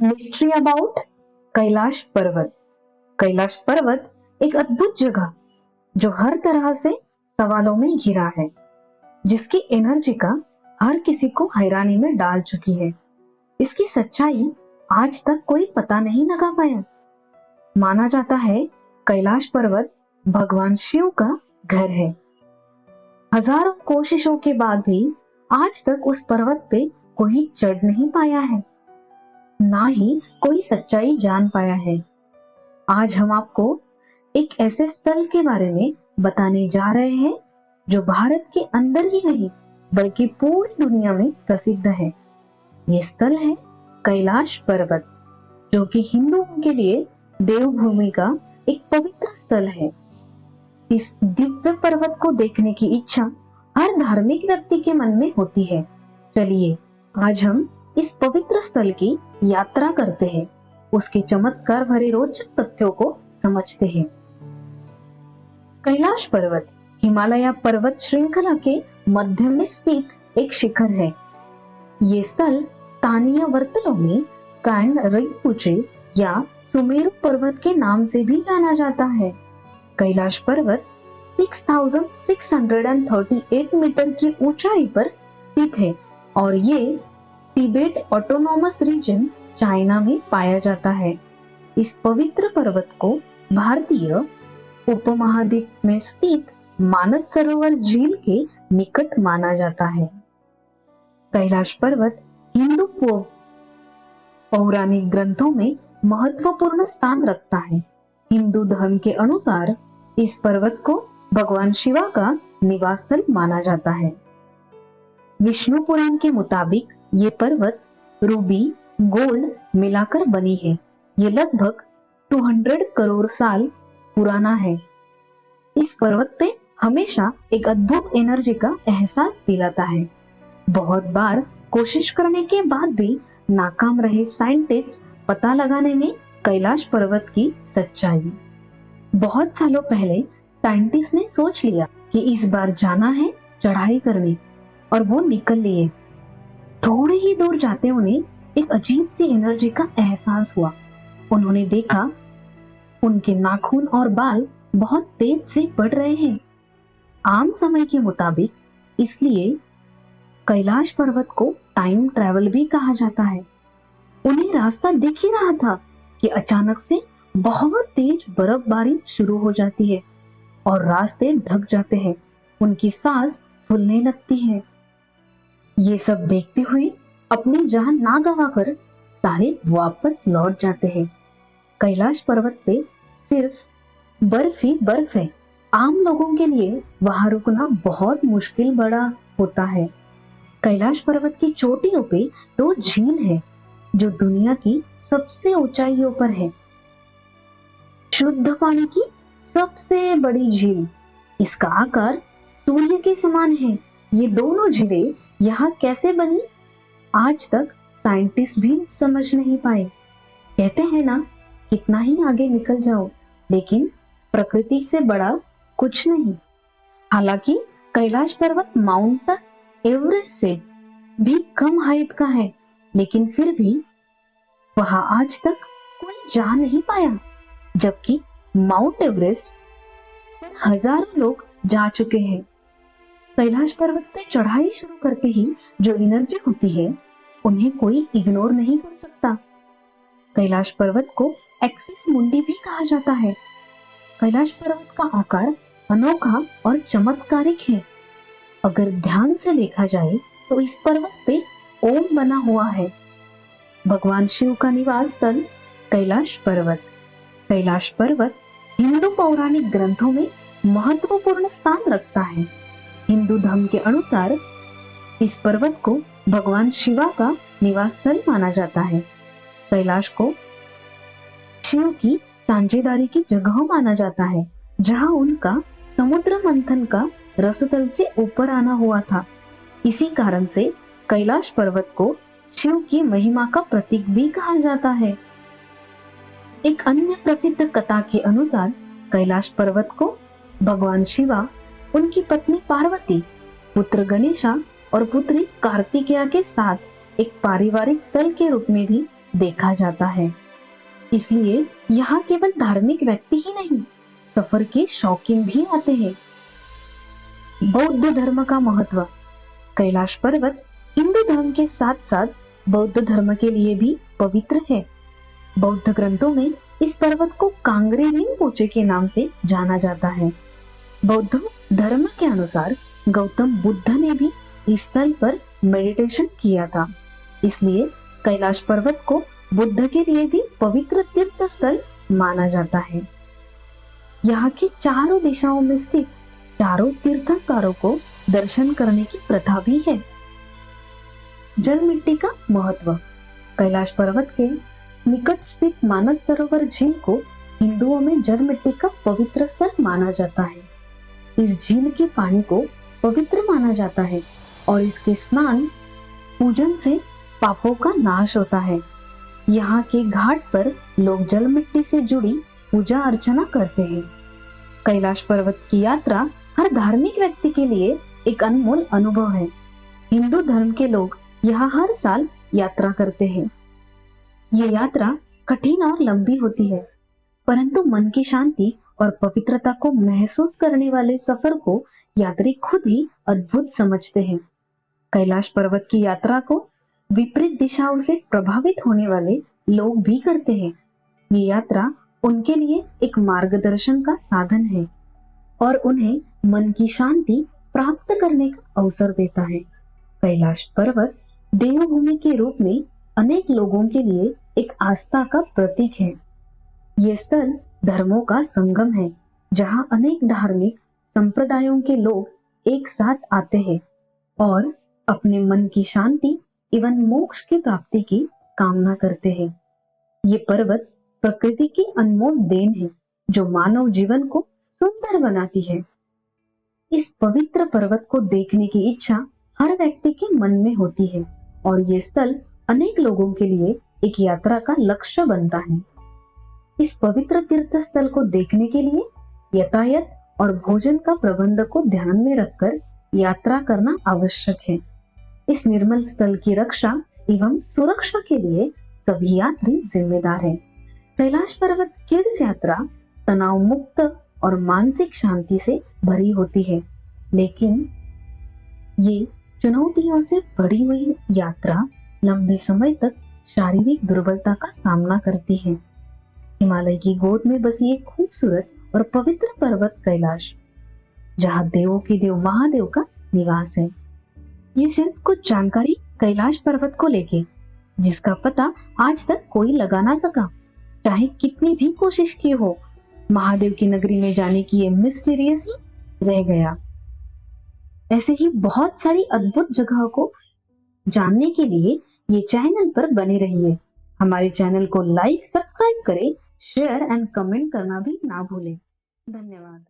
Mystery about Kailash पर्वत। कैलाश पर्वत एक अद्भुत जगह जो हर तरह से सवालों में घिरा है, जिसकी एनर्जी का हर किसी को हैरानी में डाल चुकी है। इसकी सच्चाई आज तक कोई पता नहीं लगा पाया। माना जाता है कैलाश पर्वत भगवान शिव का घर है। हजारों कोशिशों के बाद भी आज तक उस पर्वत पे कोई चढ़ नहीं पाया है, ना ही कोई सच्चाई जान पाया है। आज हम आपको एक ऐसे स्थल के बारे में बताने जा रहे हैं जो भारत के अंदर ही नहीं बल्कि पूरी दुनिया में प्रसिद्ध है। ये स्थल है कैलाश पर्वत, जो कि हिंदुओं के लिए देवभूमि का एक पवित्र स्थल है। इस दिव्य पर्वत को देखने की इच्छा हर धार्मिक व्यक्ति के मन में होती है। चलिए आज हम इस पवित्र स्थल की यात्रा करते हैं, उसके चमत्कार भरे रोचक तथ्यों को समझते हैं। कैलाश पर्वत हिमालय पर्वत श्रृंखला के मध्य में स्थित एक शिखर है। ये स्थल स्थानीय वर्तनों में कैंग रिंपोचे या सुमेरु पर्वत के नाम से भी जाना जाता है। कैलाश पर्वत 6638 मीटर की ऊंचाई पर स्थित है और ये तिबेट ऑटोनॉमस रीजन चाइना में पाया जाता है। इस पवित्र पर्वत को भारतीय उपमहाद्वीप में स्थित मानस सरोवर झील के निकट माना जाता है। कैलाश पर्वत हिंदू पौराणिक ग्रंथों में महत्वपूर्ण स्थान रखता है। हिंदू धर्म के अनुसार इस पर्वत को भगवान शिवा का निवास स्थल माना जाता है। विष्णु पुराण के मुताबिक ये पर्वत रूबी गोल्ड मिलाकर बनी है। ये लगभग 200 करोड़ साल पुराना है। इस पर्वत पे हमेशा एक अद्भुत एनर्जी का एहसास दिलाता है। बहुत बार कोशिश करने के बाद भी नाकाम रहे साइंटिस्ट पता लगाने में कैलाश पर्वत की सच्चाई। बहुत सालों पहले साइंटिस्ट ने सोच लिया कि इस बार जाना है चढ़ाई करने, और वो निकल लिए। थोड़े ही दूर जाते उन्हें एक अजीब सी एनर्जी का एहसास हुआ। उन्होंने देखा उनके नाखून और बाल बहुत तेज से बढ़ रहे हैं। आम समय के मुताबिक इसलिए कैलाश पर्वत को टाइम ट्रैवल भी कहा जाता है। उन्हें रास्ता दिख ही रहा था कि अचानक से बहुत तेज बर्फबारी शुरू हो जाती है और रास्ते ढक जाते हैं। उनकी सांस फूलने लगती है। ये सब देखते हुए अपनी जान ना गंवाकर सारे वापस लौट जाते हैं। कैलाश पर्वत पे सिर्फ बर्फ ही बर्फ है। आम लोगों के लिए वहां रुकना बहुत मुश्किल बड़ा होता है। कैलाश पर्वत की चोटियों पे 2 झील है जो दुनिया की सबसे ऊंचाइयों पर है। शुद्ध पानी की सबसे बड़ी झील, इसका आकार सूर्य के समान है। ये दोनों झीलें यहाँ कैसे बनी, आज तक साइंटिस्ट भी समझ नहीं पाए। कहते हैं ना, कितना ही आगे निकल जाओ लेकिन प्रकृति से बड़ा कुछ नहीं। हालांकि कैलाश पर्वत माउंट एवरेस्ट से भी कम हाइट का है, लेकिन फिर भी वहां आज तक कोई जा नहीं पाया, जबकि माउंट एवरेस्ट पर हजारों लोग जा चुके हैं। कैलाश पर्वत पे चढ़ाई शुरू करते ही जो एनर्जी होती है उन्हें कोई इग्नोर नहीं कर सकता। कैलाश पर्वत को एक्सिस मुंडी भी कहा जाता है। कैलाश पर्वत का आकार अनोखा और चमत्कारिक है। अगर ध्यान से देखा जाए तो इस पर्वत पे ओम बना हुआ है, भगवान शिव का निवास स्थल कैलाश पर्वत। कैलाश पर्वत हिंदू पौराणिक ग्रंथों में महत्वपूर्ण स्थान रखता है। हिंदू धर्म के अनुसार इस पर्वत को भगवान शिवा का निवास स्थल माना जाता है। कैलाश को शिव की साझेदारी की जगह माना जाता है, जहां उनका समुद्र मंथन का रसतल से ऊपर आना हुआ था। इसी कारण से कैलाश पर्वत को शिव की महिमा का प्रतीक भी कहा जाता है। एक अन्य प्रसिद्ध कथा के अनुसार कैलाश पर्वत को भगवान शिवा, उनकी पत्नी पार्वती, पुत्र गणेशा और पुत्री कार्तिकेया के साथ एक पारिवारिक स्थल के रूप में भी देखा जाता है। इसलिए यहाँ केवल धार्मिक व्यक्ति ही नहीं, सफर के शौकीन भी आते हैं। बौद्ध धर्म का महत्व। कैलाश पर्वत हिंदू धर्म के साथ साथ बौद्ध धर्म के लिए भी पवित्र है। बौद्ध ग्रंथों में इस पर्वत को कांगड़े रिनपोचे के नाम से जाना जाता है। बौद्ध धर्म के अनुसार गौतम बुद्ध ने भी इस स्थल पर मेडिटेशन किया था, इसलिए कैलाश पर्वत को बुद्ध के लिए भी पवित्र तीर्थ स्थल माना जाता है। यहाँ की चारों दिशाओं में स्थित चारों तीर्थंकरों को दर्शन करने की प्रथा भी है। जल मिट्टी का महत्व। कैलाश पर्वत के निकट स्थित मानस सरोवर झील को हिंदुओं में जल मिट्टी का पवित्र स्थल माना जाता है। इस झील के पानी को पवित्र माना जाता है और इसके स्नान पूजन से पापों का नाश होता है। यहाँ के घाट पर लोग जल मिट्टी से जुड़ी पूजा अर्चना करते हैं। कैलाश पर्वत की यात्रा हर धार्मिक व्यक्ति के लिए एक अनमोल अनुभव है। हिंदू धर्म के लोग यहाँ हर साल यात्रा करते हैं। ये यात्रा कठिन और लंबी होती है, परंतु मन की शांति और पवित्रता को महसूस करने वाले सफर को यात्री खुद ही अद्भुत समझते हैं। कैलाश पर्वत की यात्रा को विपरीत दिशाओं से प्रभावित होने वाले लोग भी करते हैं। ये यात्रा उनके लिए एक मार्गदर्शन का साधन है और उन्हें मन की शांति प्राप्त करने का अवसर देता है। कैलाश पर्वत देवभूमि के रूप में अनेक लोगों के लिए एक आस्था का प्रतीक है। ये स्थल धर्मों का संगम है, जहाँ अनेक धार्मिक संप्रदायों के लोग एक साथ आते हैं और अपने मन की शांति एवं मोक्ष की प्राप्ति की कामना करते हैं। ये पर्वत प्रकृति की अनमोल देन है, जो मानव जीवन को सुंदर बनाती है। इस पवित्र पर्वत को देखने की इच्छा हर व्यक्ति के मन में होती है और ये स्थल अनेक लोगों के लिए एक यात्रा का लक्ष्य बनता है। इस पवित्र तीर्थ स्थल को देखने के लिए यातायात और भोजन का प्रबंध को ध्यान में रखकर यात्रा करना आवश्यक है। इस निर्मल स्थल की रक्षा एवं सुरक्षा के लिए सभी यात्री जिम्मेदार हैं। कैलाश पर्वत की इस यात्रा तनाव मुक्त और मानसिक शांति से भरी होती है, लेकिन ये चुनौतियों से भरी हुई यात्रा लंबे समय तक शारीरिक दुर्बलता का सामना करती है। हिमालय की गोद में बसी एक खूबसूरत और पवित्र पर्वत कैलाश, जहाँ देवों के देव महादेव का निवास है। ये सिर्फ कुछ जानकारी कैलाश पर्वत को लेके, जिसका पता आज तक कोई लगा ना सका, चाहे कितनी भी कोशिश की हो। महादेव की नगरी में जाने की ये मिस्टीरियस ही रह गया। ऐसे ही बहुत सारी अद्भुत जगहों को जानने के लिए ये चैनल पर बने रहिए। हमारे चैनल को लाइक, सब्सक्राइब करें, शेयर एंड कमेंट करना भी ना भूलें। धन्यवाद।